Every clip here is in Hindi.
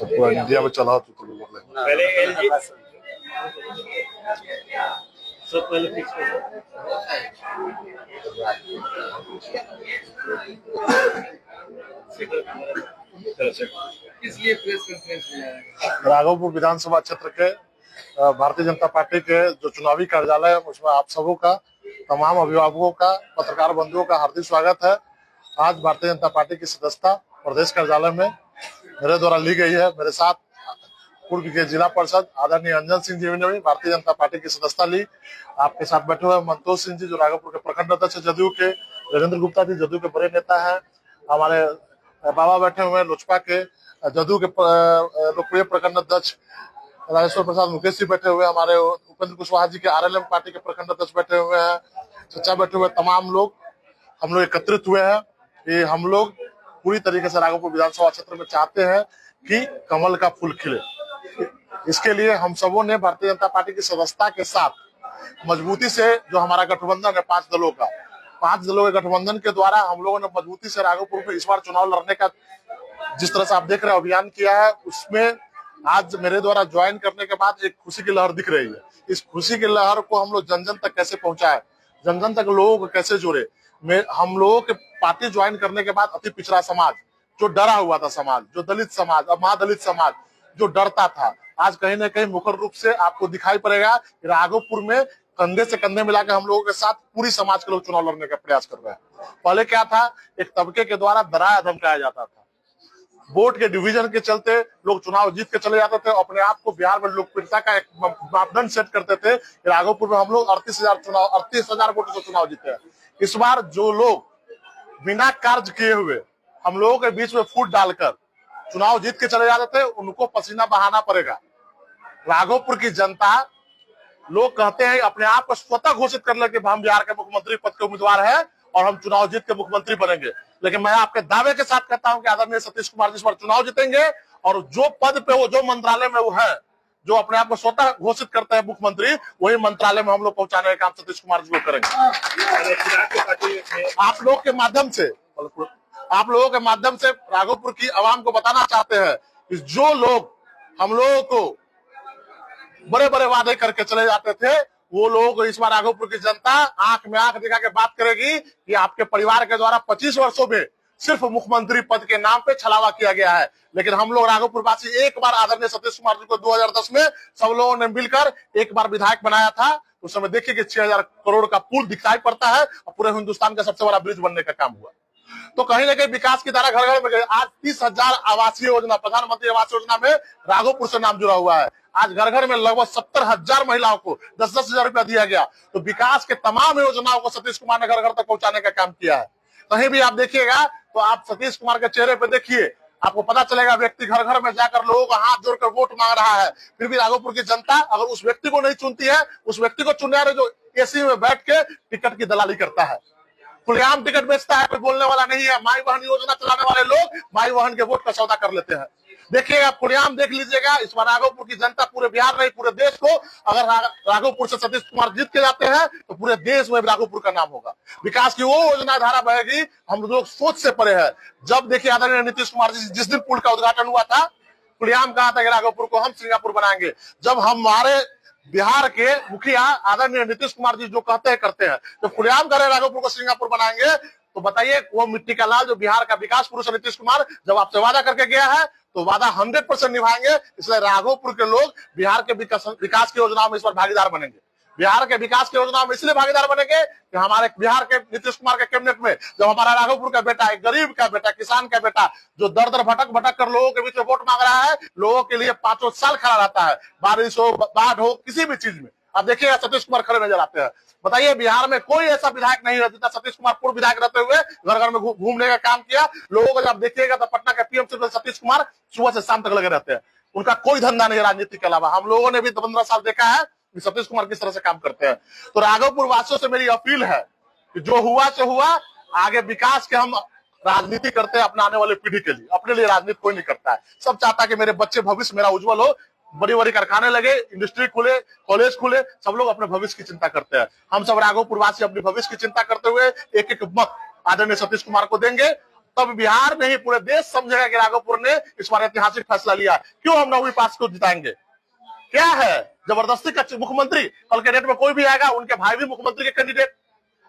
पूरा इंडिया में चला तो पहले एलजी सब पहले फिक्स इसलिए प्रेस कॉन्फ्रेंस में राघोपुर विधानसभा क्षेत्र के भारतीय जनता पार्टी के जो चुनावी कार्यालय है उसमें आप सबों का, तमाम अभिभावकों का, पत्रकार बंधुओं का हार्दिक स्वागत है। आज भारतीय जनता पार्टी की सदस्यता प्रदेश कार्यालय में मेरे द्वारा ली गई है। मेरे साथ पूर्व के जिला परिषद आदरणीय अंजन सिंह जी ने भी भारतीय जनता पार्टी की सदस्यता ली। आपके साथ बैठे हुए मंतोष सिंह जी जो राघोपुर के प्रखंड अध्यक्ष जदयू के, राजेंद्र गुप्ता जी जदयू के बड़े नेता है, हमारे बाबा बैठे हुए हैं लोजपा के जदयू के लोकप्रिय प्रखंड अध्यक्ष राजेश्वर प्रसाद मुकेश जी बैठे हुए, हमारे उपेंद्र कुशवाहा जी के आरएलएम पार्टी के प्रखंड अध्यक्ष बैठे हुए हैं, चचा बैठे हुए, तमाम लोग हम लोग एकत्रित हुए हैं कि हम लोग पूरी तरीके से राघोपुर विधानसभा क्षेत्र में चाहते हैं कि कमल का फूल खिले। इसके लिए हम सबों ने भारतीय जनता पार्टी की सदस्यता के साथ मजबूती से जो हमारा गठबंधन है 5 दलों का, 5 दलों के गठबंधन के द्वारा हम लोगों ने मजबूती से राघोपुर में इस बार चुनाव लड़ने का जिस तरह से आप देख रहे हैं अभियान किया है, उसमें आज मेरे द्वारा ज्वाइन करने के बाद एक खुशी की लहर दिख रही है। इस खुशी की लहर को हम लोग जन जन तक कैसे पहुंचाए, जन जन तक लोगों को कैसे जोड़े। हम लोगों के पार्टी ज्वाइन करने के बाद अति पिछड़ा समाज जो डरा हुआ था, समाज जो दलित समाज और महादलित समाज जो डरता था, आज कहीं ना कहीं मुखर रूप से आपको दिखाई पड़ेगा कि राघोपुर में कंधे से कंधे मिलाकर हम लोगों के साथ पूरी समाज के लोग चुनाव लड़ने का प्रयास कर रहे हैं। पहले क्या था, एक तबके के द्वारा डराया धमकाया जाता था, वोट के डिवीजन के चलते लोग चुनाव जीत के चले जाते थे, अपने आप को बिहार में लोकप्रियता का एक मापदंड सेट करते थे। राघोपुर में हम लोग 38,000 वोटों से चुनाव जीते हैं। इस बार जो लोग बिना कार्य किए हुए हम लोगों के बीच में फूट डालकर चुनाव जीत के चले जाते थे, उनको पसीना बहाना पड़ेगा। राघोपुर की जनता, लोग कहते हैं अपने आप को स्वतः घोषित कर ले कि हम बिहार के मुख्यमंत्री पद के उम्मीदवार हैं और हम चुनाव जीत के मुख्यमंत्री बनेंगे, लेकिन मैं आपके दावे के साथ कहता हूं कि आदरणीय सतीश कुमार जी इस बार चुनाव जीतेंगे और जो पद पे वो, जो मंत्रालय में वो है, जो अपने आप को स्वतः घोषित करते हैं मुख्यमंत्री, वही मंत्रालय में हम लोग पहुंचाने का काम सतीश कुमार जी को करेंगे। आप लोग के माध्यम से राघोपुर की आवाम को बताना चाहते हैं कि जो लोग हम लोगों को बड़े बड़े वादे करके चले जाते थे, वो लोग इस बार राघोपुर की जनता आंख में आंख दिखा के बात करेगी कि आपके परिवार के द्वारा 25 वर्षों में सिर्फ मुख्यमंत्री पद के नाम पे छलावा किया गया है। लेकिन हम लोग राघोपुर वासी एक बार आदरणीय सतीश कुमार जी को 2010 में सब लोगों ने मिलकर एक बार विधायक बनाया था। उस समय देखिए कि 6,000 करोड़ का पुल दिखाई पड़ता है और पूरे हिंदुस्तान का सबसे बड़ा ब्रिज बनने का काम हुआ। तो कहीं ना कहीं विकास की धारा घर घर में गई। आज 30,000 आवासीय योजना, प्रधानमंत्री आवास योजना में राघोपुर से नाम जुड़ा हुआ है। आज घर घर में लगभग 70,000 महिलाओं को 10-10 हजार रुपया दिया गया। तो विकास के तमाम योजनाओं को सतीश कुमार ने घर घर तक पहुंचाने का काम किया है। कहीं भी आप देखिएगा तो आप सतीश कुमार के चेहरे पे देखिए, आपको पता चलेगा व्यक्ति घर घर में जाकर लोगों को हाथ जोड़कर वोट मांग रहा है। फिर भी राघोपुर की जनता अगर उस व्यक्ति को नहीं चुनती है, उस व्यक्ति को चुनने वाले जो एसी में बैठ के टिकट की दलाली करता है, खुलेआम टिकट बेचता है, कोई बोलने वाला नहीं है। माई बहन योजना चलाने वाले लोग माई बहन के वोट का सौदा कर लेते हैं। देखिएगा, खुलेआम देख लीजिएगा। इस बार राघोपुर की जनता, पूरे बिहार नहीं पूरे देश को, अगर राघोपुर से सतीश कुमार जीत के जाते हैं तो पूरे देश में राघोपुर का नाम होगा। विकास की वो योजना धारा बहेगी, हम लोग सोच से परे है। जब देखिए आदरणीय नीतीश कुमार जी जिस दिन पुल का उद्घाटन हुआ था, खुलेआम कहा था कि राघोपुर को हम सिंगापुर बनाएंगे। जब हमारे बिहार के मुखिया आदरणीय नीतीश कुमार जी जो कहते हैं करते हैं, तो खुलेआम कह रहे राघोपुर को सिंगापुर बनाएंगे, तो बताइए वो मिट्टी का लाल जो बिहार का विकास पुरुष नीतीश कुमार जब आपसे वादा करके गया है तो वादा 100% निभाएंगे। इसलिए राघोपुर के लोग बिहार के विकास की योजनाओं में इस बार भागीदार बनेंगे। बिहार के विकास की योजनाओं में इसलिए भागीदार बनेंगे कि हमारे बिहार के नीतीश कुमार के कैबिनेट में जब हमारा राघोपुर का बेटा, एक गरीब का बेटा, किसान का बेटा, जो दर दर भटक भटक कर लोगों के बीच में वोट मांग रहा है, लोगों के लिए 5 साल खड़ा रहता है, बारिश हो, बाढ़ हो, किसी भी चीज में। आप देखिएगा सतीश कुमार खड़े नजर आते हैं। बताइए बिहार में कोई ऐसा विधायक नहीं है जितना सतीश कुमार पूर्व विधायक रहते हुए घर घर में घूमने का काम किया। लोगों को जब देखिएगा तो पटना के पीएम सतीश कुमार सुबह से शाम तक लगे रहते हैं। उनका कोई धंधा नहीं है राजनीति के अलावा। हम लोगों ने भी 15 साल देखा है कि सतीश कुमार किस तरह से काम करते हैं। तो राघोपुर वासियों से मेरी अपील है कि जो हुआ सो हुआ, आगे विकास के हम राजनीति करते हैं अपने आने वाले पीढ़ी के लिए, अपने लिए राजनीति कोई नहीं करता है। सब चाहता है कि मेरे बच्चे भविष्य मेरा उज्जवल हो, बड़ी बड़ी कारखाने लगे, इंडस्ट्री खुले, कॉलेज खुले, सब लोग अपने भविष्य की चिंता करते हैं। हम सब राघोपुर वासी अपने भविष्य की चिंता करते हुए एक एक मत आदरणीय सतीश कुमार को देंगे, तब बिहार नहीं पूरे देश समझेगा कि राघोपुर ने इस बार ऐतिहासिक फैसला लिया। क्यों हम 9वीं पास को जिताएंगे? क्या है जबरदस्ती का मुख्यमंत्री? कल के डेट में कोई भी आएगा, उनके भाई भी मुख्यमंत्री के कैंडिडेट,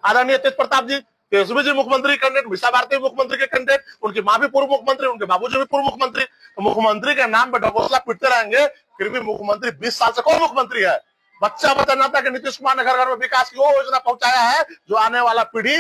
आदरणीय तेज प्रताप जी, तेजस्वी जी मुख्यमंत्री कैंडिडेट, मीसा भारती मुख्यमंत्री के कैंडिडेट, उनकी मां भी पूर्व मुख्यमंत्री, उनके बाबूजी भी पूर्व मुख्यमंत्री। तो मुख्यमंत्री के नाम पे ढकोसला पीटते रहेंगे, फिर भी मुख्यमंत्री 20 साल से कौन मुख्यमंत्री है? बच्चा जनता के नीतीश कुमार ने घर घर में विकास की वो योजना पहुंचाया है जो आने वाला पीढ़ी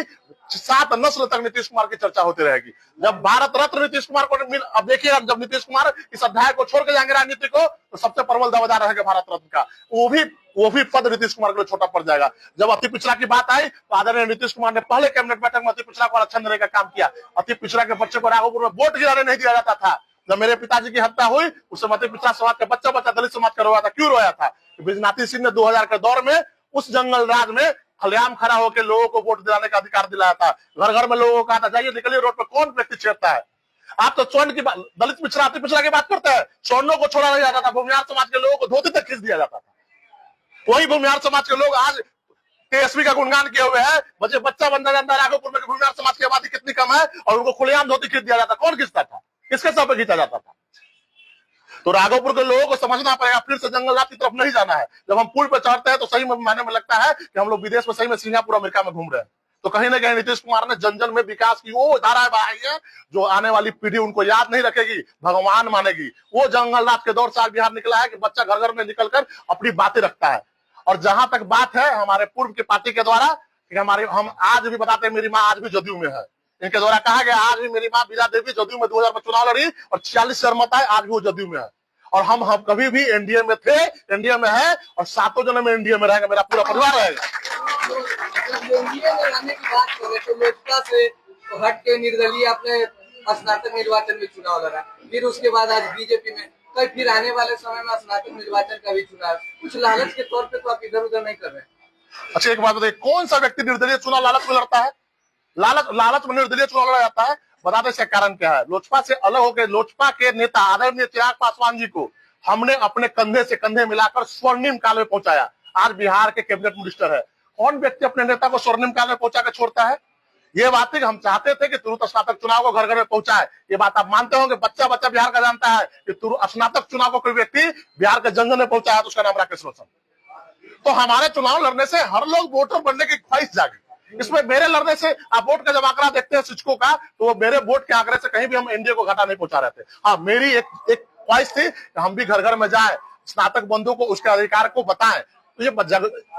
7 नस्ल तक नीतीश कुमार की चर्चा होती रहेगी। जब भारत रत्न नीतीश कुमार को अब देखिए, जब नीतीश कुमार इस अध्याय को छोड़ के जाएंगे राजनीति को, तो सबसे प्रबल दावेदार रहेगा भारत रत्न का, वो भी पद नीतीश कुमार के लिए छोटा पड़ जाएगा। जब अति पिछड़ा की बात आई तो आदरणीय नीतीश कुमार ने पहले कैबिनेट बैठक में अति पिछड़ा को आरक्षण देने का काम किया। अति पिछड़ा के बच्चे को राघोपुर में वोट गिराने नहीं दिया जाता था। जब मेरे पिताजी की हत्या हुई, उस समय अति पिछड़ा समाज का बच्चा दलित समाज का रोया था। क्यों रोया था? बिजनाती सिंह ने 2000 के दौर में उस जंगल राज में खुलेआम खड़ा होकर लोगों को वोट दिलाने का अधिकार दिलाया था। घर घर में लोगों को कहा था जाइए निकलिए रोड पर, कौन व्यक्ति छेड़ता है? आप तो स्वर्ण की बात, दलित पिछड़ा अति पिछड़ा की बात करते हैं। स्वर्णों को छोड़ा नहीं जाता था, भूमिहार समाज के लोगों को धोती तक खींच दिया जाता था। वही भूमिहार समाज के लोग आज तेजस्वी का गुणगान किए हुए हैं। बच्चा बनता जाता है राघोपुर में भूमिहार समाज की आबादी कितनी कम है और उनको खुलेआम धोती खींच दिया जाता। कौन खींचता था? किसके सर पे खींचा जाता था? तो राघोपुर के लोगों को समझना पड़ेगा, फिर से जंगल रात की तरफ नहीं जाना है। जब हम पुल पर चढ़ते हैं तो सही में मायने में लगता है कि हम लोग विदेश में सही में सिंगापुर अमेरिका में घूम रहे हैं। तो कहीं ना कहीं नीतीश कुमार ने जन जन में विकास की वो धाराएं बहाई है जो आने वाली पीढ़ी उनको याद नहीं रखेगी, भगवान मानेगी। वो जंगल रात के दौर से आज बिहार निकला है कि बच्चा घर घर में निकलकर अपनी बातें रखता है। और जहां तक बात है हमारे पूर्व की पार्टी के द्वारा कि हम आज भी बताते हैं मेरी माँ आज भी जदयू में है, इनके द्वारा कहा गया आज भी मेरी माँ बीरा देवी जदयू में 2000 में चुनाव लड़ी और 46 से मत आए, आज भी वो जदयू में है। और हम कभी भी एनडीए में थे, एनडीए में है और 7 जन्म में एनडीए में रहेगा, मेरा पूरा परिवार रहेगा। एनडीए में रहने की बात करें तो लोजपा से हट के निर्दलीय अपने स्नातक निर्वाचन में चुनाव लड़ा, फिर उसके बाद आज बीजेपी में, कल फिर आने वाले समय में स्नातक निर्वाचन का भी चुनाव। कुछ लालच के तौर पे तो आप इधर उधर नहीं कर रहे। अच्छा एक बात बताइए, कौन सा व्यक्ति निर्दलीय चुनाव लालच में लड़ता है? लालच में निर्दलीय चुनाव लड़ा जाता है। बता दें इसका कारण क्या है। लोजपा से अलग होकर लोजपा के नेता आदरणीय चिराग पासवान जी को हमने अपने कंधे से कंधे मिलाकर स्वर्णिम काल में पहुंचाया। आज बिहार के कैबिनेट मिनिस्टर है। कौन व्यक्ति अपने नेता को स्वर्णिम काल में पहुंचा कर छोड़ता है? ये बात थी कि हम चाहते थे कि तुरंत स्नातक चुनाव को घर घर में पहुंचाए। ये बात आप मानते होंगे, बच्चा बिहार का जानता है कि तुरंत स्नातक चुनाव को कोई व्यक्ति बिहार के जन जन में पहुंचाया तो उसका नाम राकेश रोशन। तो हमारे चुनाव लड़ने से हर लोग वोटर बनने की ख्वाहिश जागी। इसमें मेरे लड़ने से आप वोट का जब आंकड़ा देखते हैं शिक्षकों का, तो वो मेरे वोट के आंकड़े से कहीं भी हम एनडीए को घाटा नहीं पहुंचा रहे थे। हाँ, मेरी एक ख्वाहिश थी कि हम भी घर घर में जाए, स्नातक बंधु को उसके अधिकार को बताएं। तो ये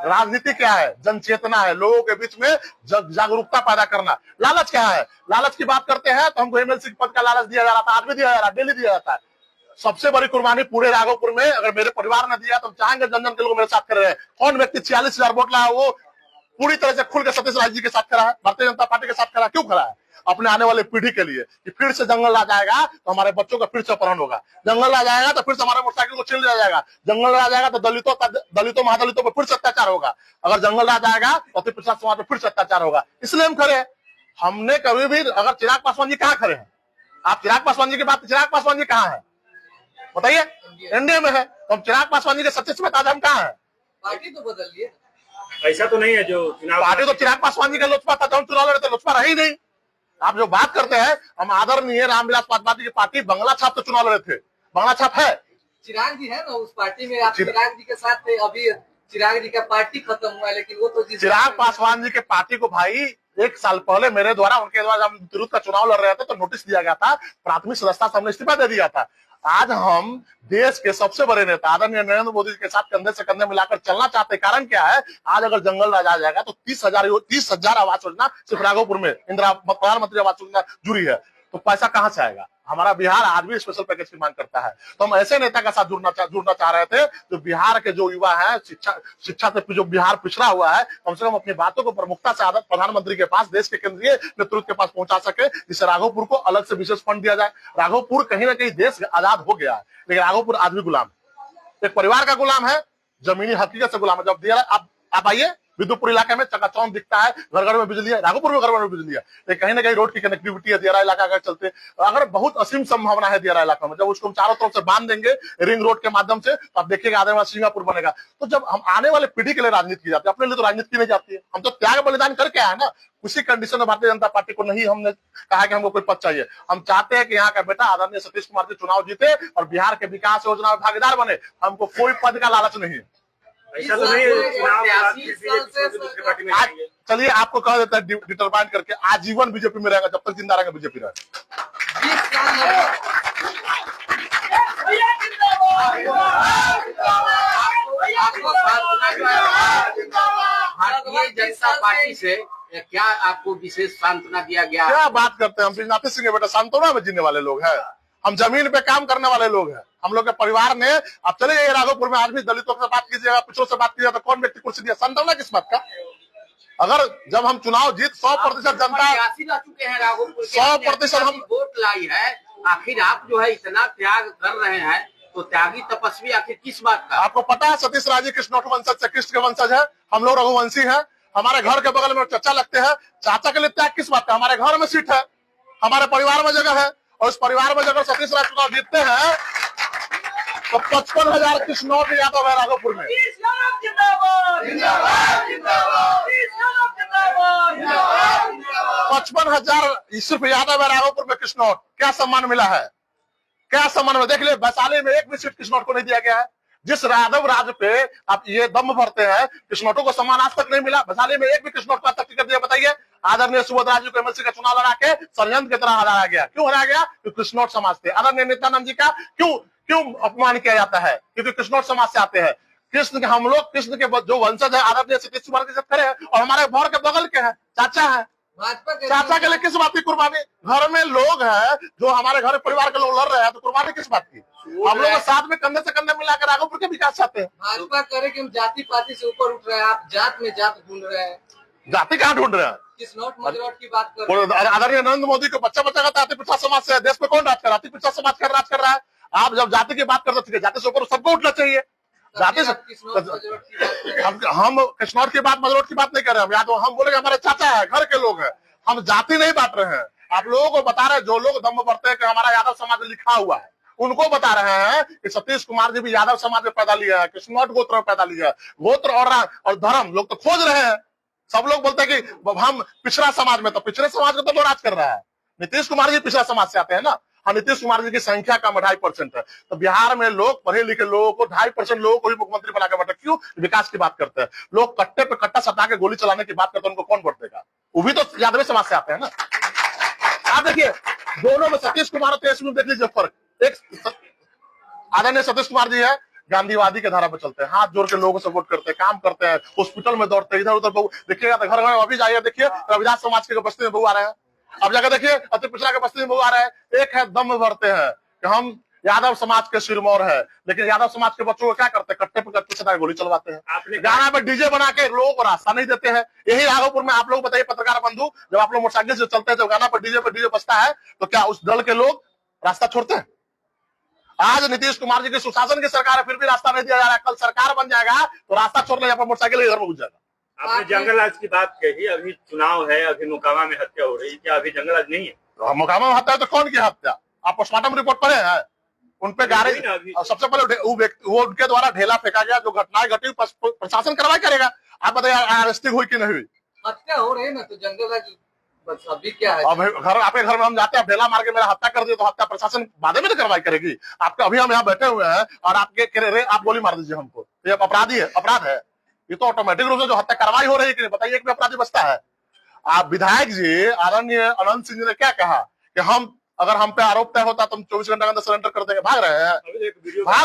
राजनीति क्या है? जन चेतना है, लोगों के बीच में जागरूकता पैदा करना। लालच क्या है? लालच की बात करते हैं तो हमको एमएलसी पद का लालच दिया जा रहा था, आज भी दिया जा रहा है, डेली दिया जाता है। सबसे बड़ी कुर्बानी पूरे राघोपुर में अगर मेरे परिवार ने दिया तो चाहेंगे जन जन के लोग मेरे साथ खड़े रहे। कौन व्यक्ति 46,000 वोट लाया वो पूरी तरह से खुल के सतीश राज जी के साथ खड़ा है, भारतीय जनता पार्टी के साथ खड़ा? क्यों खड़ा है? अपने आने वाले पीढ़ी के लिए कि फिर से जंगल राज आएगा तो हमारे बच्चों का फिर से अपहरण होगा, जंगल राज आएगा तो फिर से हमारे मोटरसाइकिल को छीन लिया जाएगा, जंगल राज आएगा तो दलितों महादलितों पर फिर से अत्याचार होगा, अगर जंगल राज आएगा तो फिर पिछड़ा समाज पर फिर से अत्याचार होगा। इसलिए हम खड़े हैं। हमने कभी भी, अगर चिराग पासवान जी कहाँ खड़े हैं? आप चिराग पासवान जी की बात, चिराग पासवान जी कहाँ है बताइए? एनडीए में है। तो हम चिराग पासवान जी के सच्चे में आज हम कहाँ है? पार्टी तो बदल लिए। ऐसा तो नहीं है जो चुनाव पार्टी तो चिराग पासवान जी का लोजपा था, हम चुनाव लड़े थे, लोजपा रही नहीं। आप जो बात करते हैं, हम आदरणीय रामविलास पासवान जी की पार्टी बंगला छाप से चुनाव लड़े थे। बंगला छाप है, चिराग जी है ना उस पार्टी में, आप चिराग जी के साथ थे। अभी चिराग जी का पार्टी खत्म हुआ है लेकिन वो तो चिराग पासवान जी के पार्टी को भाई 1 साल पहले मेरे द्वारा उनके द्वारा हम तिरुत का चुनाव लड़ रहे थे तो नोटिस दिया गया था, प्राथमिक सदस्यता से हमने इस्तीफा दे दिया था। आज हम देश के सबसे बड़े नेता आदरणीय नरेंद्र मोदी के साथ कंधे से कंधे मिलाकर चलना चाहते। कारण क्या है? आज अगर जंगल राज आ जाएगा तो 30,000 आवास योजना सिर्फ राघोपुर में इंदिरा प्रधानमंत्री आवास योजना जुड़ी है, तो पैसा कहां से आएगा? हमारा बिहार आज भी स्पेशल पैकेज की मांग करता है। तो हम ऐसे नेता के साथ जुड़ना चाह रहे थे जो बिहार के जो युवा हैं, शिक्षा से जो बिहार पिछड़ा हुआ है, कम से कम अपनी बातों को प्रमुखता से आदत प्रधानमंत्री के पास, देश के केंद्रीय नेतृत्व के पास पहुंचा सके, जिससे राघोपुर को अलग से विशेष फंड दिया जाए। राघोपुर कहीं ना कहीं देश आजाद हो गया है लेकिन राघोपुर आज भी गुलाम है, एक परिवार का गुलाम है, जमीनी हकीकत से गुलाम है। जब आप आइए, विद्युतपुर इलाके में चकाचौंध दिखता है, घर घर में बिजली है, राघोपुर में घर घर में बिजली है, लेकिन कहीं ना कहीं रोड की कनेक्टिविटी है दियारा इलाका अगर चलते, अगर बहुत असीम संभावना है दियारा इलाका में, जब उसको हम चारों तरफ से बांध देंगे रिंग रोड के माध्यम से, तो आप देखिएगा आने वाला सिंगापुर बनेगा। तो जब हम आने वाले पीढ़ी के लिए राजनीति की जाती है, अपने लिए तो राजनीति की नहीं जाती है। हम तो त्याग बलिदान करके आए ना, उसी कंडीशन में भारतीय जनता पार्टी को नहीं हमने कहा कि हमको कोई पद चाहिए। हम चाहते हैं कि यहाँ का बेटा आदरणीय सतीश कुमार जी चुनाव जीते और बिहार के विकास योजना में भागीदार बने। हमको कोई पद का लालच नहीं है। ऐसा तो नहीं है चुनाव के बाद फिर बीजेपी छोड़ के दूसरी पार्टी में आज जाएंगे। चलिए आपको कह देता है डिटरमाइन करके, आजीवन बीजेपी में रहेगा, जब तक जिंदा रहेगा बीजेपी रहेगा। 20 साल आपको भारतीय जनता पार्टी से क्या आपको विशेष सांत्वना दिया गया? क्या बात करते हैं, हम बिजनाती सिंह बेटा सांत्वना में जीने वाले लोग हैं, हम जमीन पे काम करने वाले लोग हैं। हम लोग के परिवार ने, आप चले जाइए राघोपुर में, आज भी दलितों से बात कीजिएगा, पिछड़ों से बात कीजिएगा, तो कौन व्यक्ति कुर्सी दिया? सांत्वना किस बात का? अगर जब हम चुनाव जीत 100% जनता 82 ला चुके हैं राघोपुर के, 100% हम वोट लाई है, आखिर आप जो है इतना त्याग कर रहे हैं, तो त्यागी तपस्वी आखिर किस बात का? आपको पता है सतीश राजी कृष्णोट वंशज से, कृष्ण के वंशज है, हम लोग रघुवंशी हैं। हमारे घर के बगल में चाचा लगते हैं, चाचा के लिए त्याग किस बात का? हमारे घर में सीट है, हमारे परिवार में जगह है, और उस परिवार में अगर सतीश राज चुनाव जीतते हैं तो 55,000 कृष्णोट यादव है राघोपुर में। 55,000 सिर्फ यादव है राघोपुर में कृष्णोट। क्या सम्मान मिला है? क्या सम्मान में? देख लिये, वैशाली में एक भी सीट कृष्णोट को नहीं दिया गया है। जिस यादव राज पे आप ये दम भरते हैं, कृष्णोटों को सम्मान आज तक नहीं मिला। वैशाली में एक भी कृष्णोट को आज तक टिकट दिया, बताइए। आदरणीय सुभद्रा जी को एमएलसी का चुनाव लड़ा के षडयंत्र की तरह हराया गया। क्यों हराया गया? क्योंकि कृष्णोट समाज थे। आदरणीय नित्यानंद जी का क्यों अपमान किया जाता है? क्योंकि कृष्णोट समाज से आते हैं। कृष्ण के, हम लोग कृष्ण के जो वंशज है, आदरणीय सतीश कुमार के साथ खड़े हैं, और हमारे घर के बगल के हैं, चाचा है। चाचा के लिए किस बात की कुर्बानी? घर में लोग हैं जो हमारे घर परिवार के लोग लड़ रहे हैं, तो कुर्बानी किस बात की? हम लोग साथ में कंधे से कंधे मिलाकर राघोपुर के विकास चाहते हैं। भाजपा करे कि हम जाति पाति से ऊपर उठ रहे हैं, आप जात में जात ढूंढ रहे हैं। जाति कहाँ ढूंढ रहे हैं? कृष्णोट मजरोट की बात कर रहे हैं। आदरणीय नरेंद्र मोदी को बच्चा का अति पिछड़ा समाज से है। देश में कौन राज कर रहा है? अति पिछड़ा समाज कर राज कर रहा है। आप जब जाति की बात करते थे, जाति से ऊपर सबको उठना चाहिए। जाति से हम कृष्णोट की बात, मजरोट की बात नहीं कर रहे हैं। या तो हम बोलेंगे हमारे चाचा है, घर के लोग हैं, हम जाति नहीं बांट रहे हैं। आप लोगों को बता रहे हैं, जो लोग दम भरते हैं कि हमारा यादव समाज में लिखा हुआ है, उनको बता रहे हैं कि सतीश कुमार जी भी यादव समाज में पैदा लिया है, कृष्णोट गोत्र में पैदा लिया है। गोत्र और धर्म लोग तो खोज रहे हैं। सब लोग बोलते हैं कि हम पिछड़ा समाज में, तो पिछड़े समाज में तो राज कर रहा है। नीतीश कुमार जी पिछड़ा समाज से आते हैं ना। हाँ, नीतीश कुमार जी की संख्या कम 2.5% है, तो बिहार में लोग, पढ़े लिखे लोगों को, 2.5% लोगों को ही मुख्यमंत्री बना के बैठे। क्यों? विकास की बात करते हैं लोग। कट्टे पे कट्टा सटा के गोली चलाने की बात करते हैं, उनको कौन वोट देगा? वो भी तो यादव समाज से आते हैं ना। आप देखिए, दोनों में सतीश कुमार और तेजस्वी देख लीजिए फर्क। एक आदरणीय सतीश कुमार जी है, गांधीवादी के धारा पर चलते हैं, हाथ जोड़ के लोगों से वोट करते हैं, काम करते हैं, हॉस्पिटल में दौड़ते हैं, इधर उधर बहू देखिएगा तो घर घर अभी जाइए, देखिए रविदास समाज के बस्ती में बहू आ रहे हैं। अब जाकर देखिए अति पिछड़ा के बस्ती में बहू आ रहे हैं। एक है दम भरते हैं कि हम यादव समाज के सिरमौर है, लेकिन यादव समाज के बच्चों को क्या करते हैं? कट्टे पे कट्टे से गोली चलवाते हैं, गाना पे डीजे बना के लोगों को रास्ता नहीं देते हैं। यही राघोपुर में आप लोग बताइए, पत्रकार बंधु, जब आप लोग मोटरसाइकिल से चलते हैं, जब गाना पर डीजे बजता है, तो क्या उस दल के लोग रास्ता छोड़ते हैं? आज नीतीश कुमार जी की सुशासन की सरकार है, फिर भी रास्ता नहीं दिया जा रहा है। कल सरकार बन जाएगा तो रास्ता छोड़ने यहाँ पर मोटरसाइकिल इधर में घुस जाएगा। आपने जंगल राज की बात कही, अभी चुनाव है, अभी मोकामा में हत्या हो रही है, क्या अभी जंगल राज नहीं है? मोकामा में हत्या है तो कौन की हत्या? आप पोस्टमार्टम रिपोर्ट पढ़े हैं? उनपे गाड़ी, सबसे पहले वो उनके द्वारा ढेला फेंका गया, जो घटनाएं घटी प्रशासन कार्रवाई करेगा। आप बताइए अरेस्टिंग हुई कि नहीं हुई? हत्या हो रही है ना, तो जंगल राज बस अभी क्या है? अब घर, आपके घर में हम जाते हैं, ढेला मार के मेरा हत्या कर दिए, तो हत्या प्रशासन बाद में तो कार्रवाई करेगी। आपके अभी हम यहाँ बैठे हुए हैं और आपके कह रहे आप गोली मार दीजिए हमको, ये अपराधी है, अपराध है। ये तो ऑटोमेटिक रूप से जो हत्या कार्रवाई हो रही है कि नहीं, बताइए, एक भी अपराधी बचता है? आप विधायक जी आदरणीय अनंत सिंह जी ने क्या कहा कि हम, अगर हम पे आरोप तय होता तो हम 24 घंटे के अंदर सरेंडर कर देंगे। भाग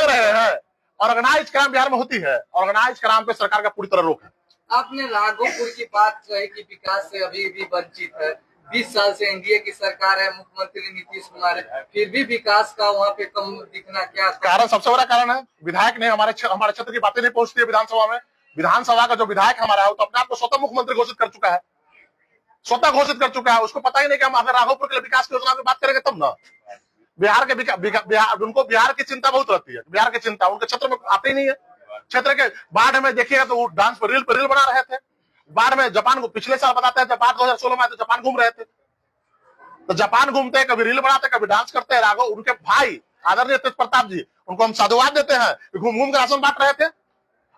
रहे हैं। ऑर्गेनाइज क्राइम बिहार में होती है, ऑर्गेनाइज क्राइम पे सरकार का पूरी तरह रोक है। आपने राघोपुर की बात कही कि विकास से अभी भी वंचित है। 20 साल से एनडीए की सरकार है, मुख्यमंत्री नीतीश कुमार है, फिर भी विकास का वहाँ पे कम दिखना क्या कारण? सबसे बड़ा कारण है विधायक ने हमारे क्षेत्र की बातें नहीं पहुंचती है विधानसभा में। विधानसभा का जो विधायक हमारा है, तो अपने आप को स्वतः मुख्यमंत्री घोषित कर चुका है, स्वतः घोषित कर चुका है। उसको पता ही नहीं कि हम अगर राघोपुर के लिए विकास की योजना की बात करेंगे तब ना। बिहार के उनको बिहार की चिंता बहुत रहती है, बिहार की चिंता उनके क्षेत्र में आती ही नहीं है। क्षेत्र के बाढ़ में देखिएगा तो वो डांस पर रील बना रहे थे। बाढ़ में जापान को पिछले साल बताते हैं जब बाढ़ 2016 में आए तो जापान घूम रहे थे, तो जापान घूमते हैं, कभी रील बनाते, कभी डांस करते हैं। राघव उनके भाई आदरणीय तेज प्रताप जी, उनको हम साधुवाद देते हैं, घूम घूम कर राशन बांट रहे थे।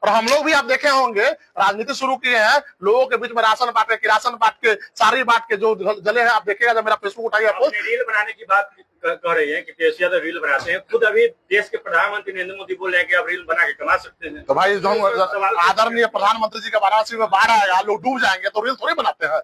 और हम लोग भी आप देखे होंगे राजनीति शुरू किए हैं, लोगों के बीच में राशन बांटे, किरासन बांट के, सारी बांट के जो जले हैं। आप देखिएगा जब मेरा फेसबुक उठाइए पोस्ट, रील बनाने की बात कह रही है कि तेज यादव रील बनाते हैं। खुद अभी देश के प्रधानमंत्री नरेंद्र मोदी बोल रहे हैं कि आप रील बना के कमा सकते हैं। तो भाई आदरणीय प्रधानमंत्री जी का वाराणसी में बाढ़ आएगा, लोग डूब जाएंगे तो रील थोड़ी बनाते हैं,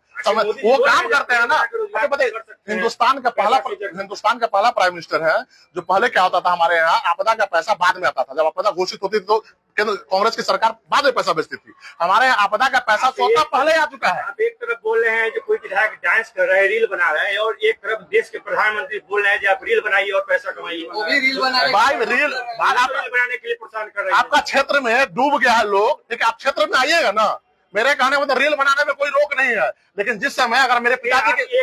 वो काम करते हैं ना। आपको पता है हिंदुस्तान का पहला प्राइम मिनिस्टर है जो पहले क्या होता था हमारे यहाँ, आपदा का पैसा बाद में आता था। जब आपदा घोषित होती तो कांग्रेस की सरकार बाद में पैसा बेचती थी। हमारे यहाँ आपदा का पैसा स्वतः पहले आ चुका है। आप एक तरफ बोल रहे हैं जो कोई विधायक डांस कर रहे हैं, रील बना रहे हैं, और एक तरफ देश के प्रधानमंत्री बोल रहे हैं आप रील बनाइए और पैसा कमाइए। वो भी रील बनाने भाई रील बनाने के लिए प्रोत्साहन कर रहे हैं। आपका क्षेत्र में डूब गया है लोग, लेकिन आप क्षेत्र में आइएगा ना। मेरे कहने में तो रील बनाने में कोई रोक नहीं है, लेकिन जिस समय अगर मेरे पिताजी की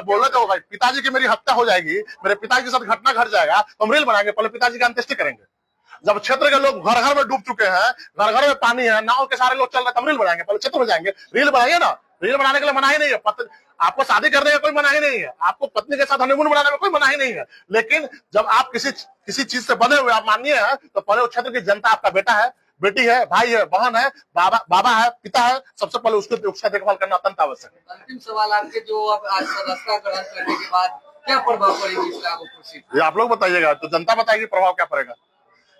बोलो तो भाई पिताजी की मेरी हत्या हो जाएगी, मेरे पिताजी के साथ घटना घट जाएगा तो हम रील बनाएंगे, पहले पिताजी की अंत्येष्टि करेंगे। जब क्षेत्र के लोग घर घर में डूब चुके हैं, घर घर में पानी है, नाव के सारे लोग चल रहे हैं, तब रील बनाएंगे, पहले क्षेत्र में जाएंगे। रील बनाइए ना, रील बनाने के लिए मनाही नहीं है, आपको शादी करने का कोई मनाही नहीं है, आपको पत्नी के साथ हनीमून बनाने में कोई मनाही नहीं है। लेकिन जब आप किसी चीज से बने हुए आप मानिए हैं, तो पहले उस क्षेत्र की जनता, आपका बेटा है, बेटी है, भाई है, बहन है, बाबा है, पिता है, सबसे पहले उसका देखभाल करना अत्यंत आवश्यक है। अंतिम सवाल आपके, जो अब आज सदस्यता ग्रहण करने के बाद क्या प्रभाव पड़ेगी इस राघोपुर सीट? ये आप लोग बताइएगा, तो जनता बताएगी प्रभाव क्या पड़ेगा।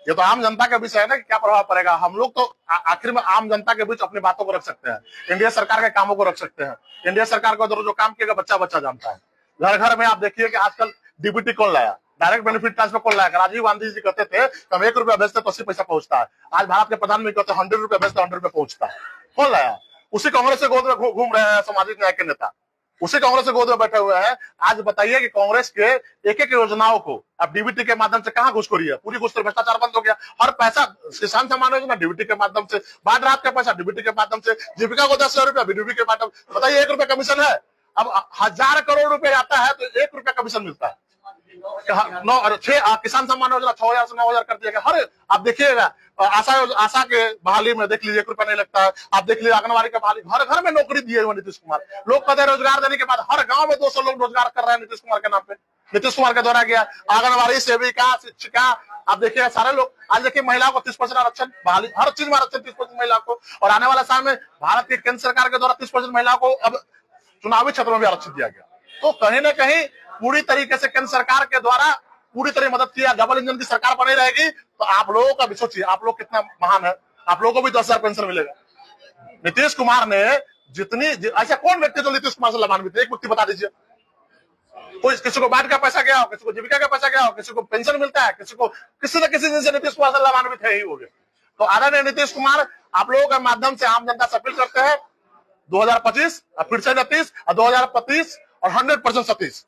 ये तो आम जनता के विषय है ना कि क्या प्रभाव पड़ेगा। हम लोग तो आखिर में आम जनता के बीच अपनी बातों को रख सकते हैं, इंडिया सरकार के कामों को रख सकते हैं। इंडिया सरकार को जो काम किएगा बच्चा जानता है। घर घर में आप देखिए कि आजकल डीबीटी कौन लाया, डायरेक्ट बेनिफिट ट्रांसफर कौन लाया। राजीव गांधी जी कहते थे कि हम 1 रुपया भेजते तो 80 पैसा पहुंचता है। आज भारत के प्रधानमंत्री कहते हैं 100 रुपया भेजते 100 रुपया पहुंचता है। कौन लाया? उसी कांग्रेस से गोद में घूम रहे हैं सामाजिक न्याय के नेता, उसी कांग्रेस से गोद में बैठे हुए हैं। आज बताइए कि कांग्रेस के एक योजनाओं को अब डीबीटी के माध्यम से कहां घुसखोरी है, पूरी घुसखोरी, भ्रष्टाचार बंद हो गया। हर पैसा किसान सम्मान योजना डीबीटी के माध्यम से, बाढ़ राहत का पैसा डीबीटी के माध्यम से, जीविका को 10,000 रुपया डीबीटी के माध्यम से। बताइए 1 रुपया कमीशन है, अब 1000 करोड़ रुपए आता है तो 1 रुपया कमीशन मिलता है। 6 किसान सम्मान योजना 6,000 से 9,000 कर दिया गया। हर आप देखिएगा आशा के बहाली में देख लीजिए 1 रुपया नहीं लगता है। आप देख लीजिए आंगनबाड़ी का बहाली, घर घर में नौकरी दिए हुए नीतीश कुमार। लोग कहते हैं रोजगार देने के बाद हर गांव में 200 लोग रोजगार कर रहे हैं नीतीश कुमार के नाम पे। नीतीश कुमार के द्वारा गया आंगनबाड़ी सेविका, शिक्षिका, आप देखिए सारे लोग। आज देखिए महिलाओं को 30% आरक्षण, बहाली, हर चीज में आरक्षण 30% महिलाओं को। और आने वाला साल में भारत की केंद्र सरकार के द्वारा 30% महिलाओं को अब चुनावी क्षेत्र में भी आरक्षण दिया गया। तो कहीं ना कहीं पूरी तरीके से केंद्र सरकार के द्वारा पूरी तरह मदद किया। डबल इंजन की सरकार बनी रहेगी तो आप लोगों का भी सोचिए, आप लोग कितना महान है, आप लोगों को भी 10,000 पेंशन मिलेगा। नीतीश कुमार ने ऐसा कौन व्यक्ति जो नीतीश कुमार से लाभान्वित है, एक व्यक्ति बता दीजिए। कोई किसी को बाढ़ का पैसा गया हो, किसी को जीविका का पैसा गया हो, किसी को पेंशन मिलता है, किसी न किसी दिन से नीतीश कुमार से लाभान्वित है ही हो गए। तो आदरणीय नीतीश कुमार, आप लोगों के माध्यम से आम जनता से अपील करते हैं 2025 फिर से 29 और 2025 और 100% 27